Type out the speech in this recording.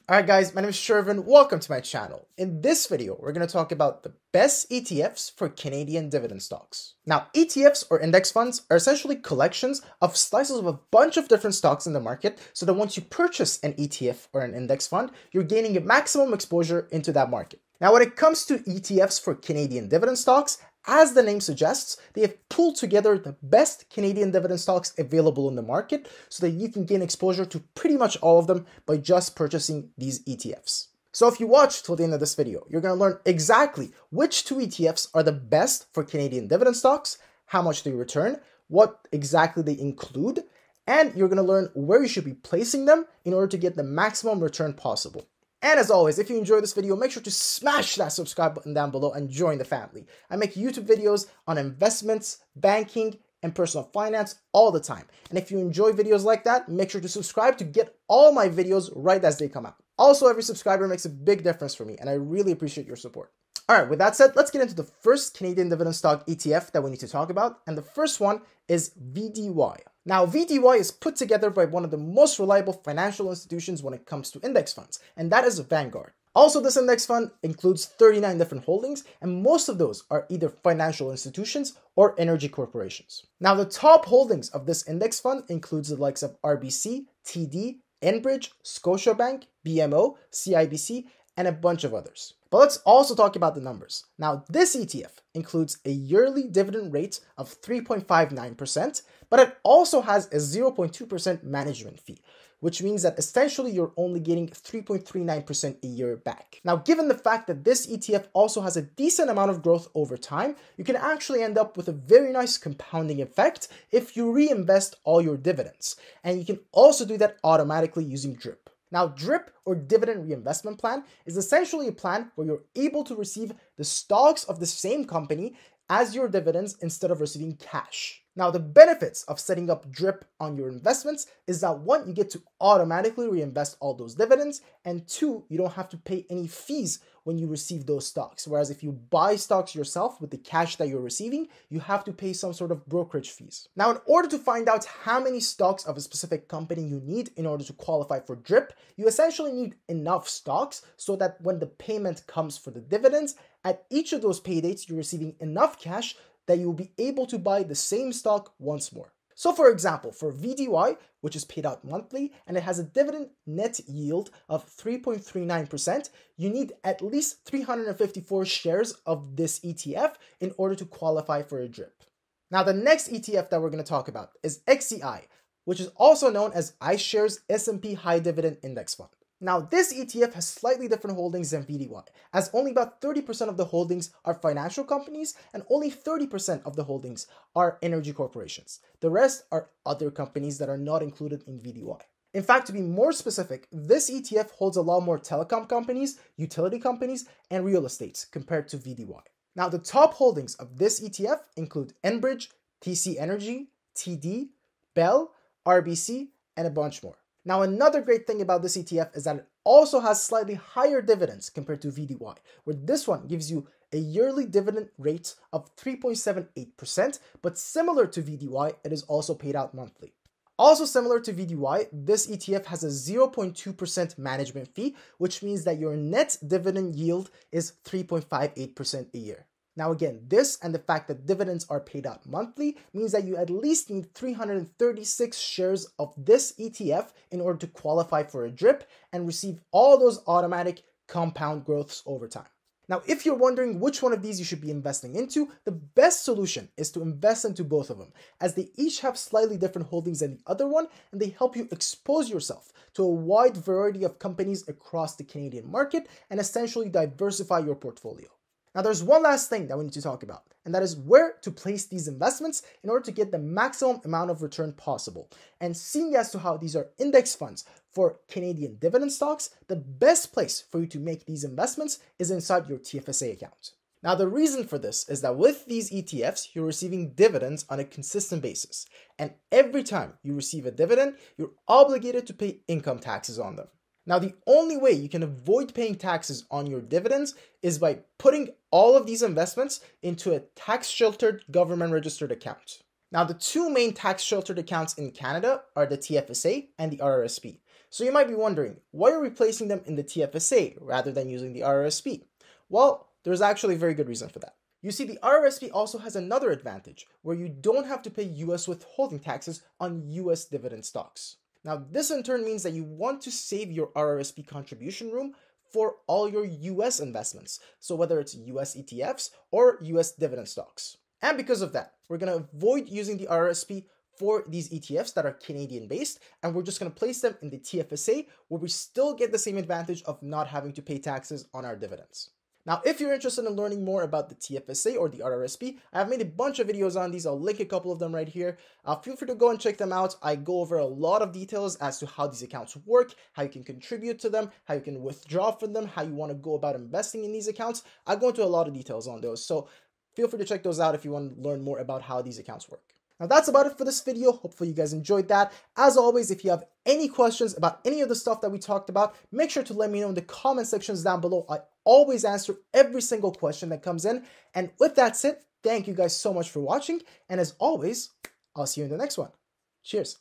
Alright guys, my name is Shervin, welcome to my channel. In this video, we're going to talk about the best ETFs for Canadian dividend stocks. Now, ETFs or index funds are essentially collections of slices of a bunch of different stocks in the market so that once you purchase an ETF or an index fund, you're gaining a maximum exposure into that market. Now, when it comes to ETFs for Canadian dividend stocks, as the name suggests, they have pulled together the best Canadian dividend stocks available in the market so that you can gain exposure to pretty much all of them by just purchasing these ETFs. So if you watch till the end of this video, you're going to learn exactly which two ETFs are the best for Canadian dividend stocks, how much they return, what exactly they include, and you're going to learn where you should be placing them in order to get the maximum return possible. And as always, if you enjoyed this video, make sure to smash that subscribe button down below and join the family. I make YouTube videos on investments, banking, and personal finance all the time. And if you enjoy videos like that, make sure to subscribe to get all my videos right as they come out. Also, every subscriber makes a big difference for me, and I really appreciate your support. Alright, with that said, let's get into the first Canadian dividend stock ETF that we need to talk about, and the first one is VDY. Now, VDY is put together by one of the most reliable financial institutions when it comes to index funds, and that is Vanguard. Also, this index fund includes 39 different holdings, and most of those are either financial institutions or energy corporations. Now, the top holdings of this index fund includes the likes of RBC, TD, Enbridge, Scotiabank, BMO, CIBC, and a bunch of others. But let's also talk about the numbers. Now, this ETF includes a yearly dividend rate of 3.59%, but it also has a 0.2% management fee, which means that essentially you're only getting 3.39% a year back. Now, given the fact that this ETF also has a decent amount of growth over time, you can actually end up with a very nice compounding effect if you reinvest all your dividends. And you can also do that automatically using DRIP. Now, DRIP, or Dividend Reinvestment Plan, is essentially a plan where you're able to receive the stocks of the same company as your dividends instead of receiving cash. Now, the benefits of setting up DRIP on your investments is that one, you get to automatically reinvest all those dividends, and two, you don't have to pay any fees when you receive those stocks. Whereas if you buy stocks yourself with the cash that you're receiving, you have to pay some sort of brokerage fees. Now, in order to find out how many stocks of a specific company you need in order to qualify for DRIP, you essentially need enough stocks so that when the payment comes for the dividends, at each of those pay dates, you're receiving enough cash that you will be able to buy the same stock once more. So for example, for VDY, which is paid out monthly, and it has a dividend net yield of 3.39%, you need at least 354 shares of this ETF in order to qualify for a DRIP. Now, the next ETF that we're going to talk about is XEI, which is also known as iShares S&P High Dividend Index Fund. Now, this ETF has slightly different holdings than VDY, as only about 30% of the holdings are financial companies and only 30% of the holdings are energy corporations. The rest are other companies that are not included in VDY. In fact, to be more specific, this ETF holds a lot more telecom companies, utility companies, and real estates compared to VDY. Now, the top holdings of this ETF include Enbridge, TC Energy, TD, Bell, RBC, and a bunch more. Now, another great thing about this ETF is that it also has slightly higher dividends compared to VDY, where this one gives you a yearly dividend rate of 3.78%, but similar to VDY, it is also paid out monthly. Also similar to VDY, this ETF has a 0.2% management fee, which means that your net dividend yield is 3.58% a year. Now again, this and the fact that dividends are paid out monthly means that you at least need 336 shares of this ETF in order to qualify for a DRIP and receive all those automatic compound growths over time. Now, if you're wondering which one of these you should be investing into, the best solution is to invest into both of them, as they each have slightly different holdings than the other one, and they help you expose yourself to a wide variety of companies across the Canadian market and essentially diversify your portfolio. Now, there's one last thing that we need to talk about, and that is where to place these investments in order to get the maximum amount of return possible. And seeing as to how these are index funds for Canadian dividend stocks, the best place for you to make these investments is inside your TFSA account. Now, the reason for this is that with these ETFs, you're receiving dividends on a consistent basis. And every time you receive a dividend, you're obligated to pay income taxes on them. Now, the only way you can avoid paying taxes on your dividends is by putting all of these investments into a tax-sheltered government-registered account. Now, the two main tax-sheltered accounts in Canada are the TFSA and the RRSP. So you might be wondering, why are we placing them in the TFSA rather than using the RRSP? Well, there's actually a very good reason for that. You see, the RRSP also has another advantage where you don't have to pay US withholding taxes on US dividend stocks. Now, this in turn means that you want to save your RRSP contribution room for all your US investments. So whether it's US ETFs or US dividend stocks. And because of that, we're going to avoid using the RRSP for these ETFs that are Canadian based, and we're just going to place them in the TFSA where we still get the same advantage of not having to pay taxes on our dividends. Now, if you're interested in learning more about the TFSA or the RRSP, I've made a bunch of videos on these. I'll link a couple of them right here. Feel free to go and check them out. I go over a lot of details as to how these accounts work, how you can contribute to them, how you can withdraw from them, how you want to go about investing in these accounts. I go into a lot of details on those, so feel free to check those out if you want to learn more about how these accounts work. Now that's about it for this video. Hopefully you guys enjoyed that. As always, if you have any questions about any of the stuff that we talked about, make sure to let me know in the comment sections down below. I always answer every single question that comes in. And with that said, thank you guys so much for watching. And as always, I'll see you in the next one. Cheers.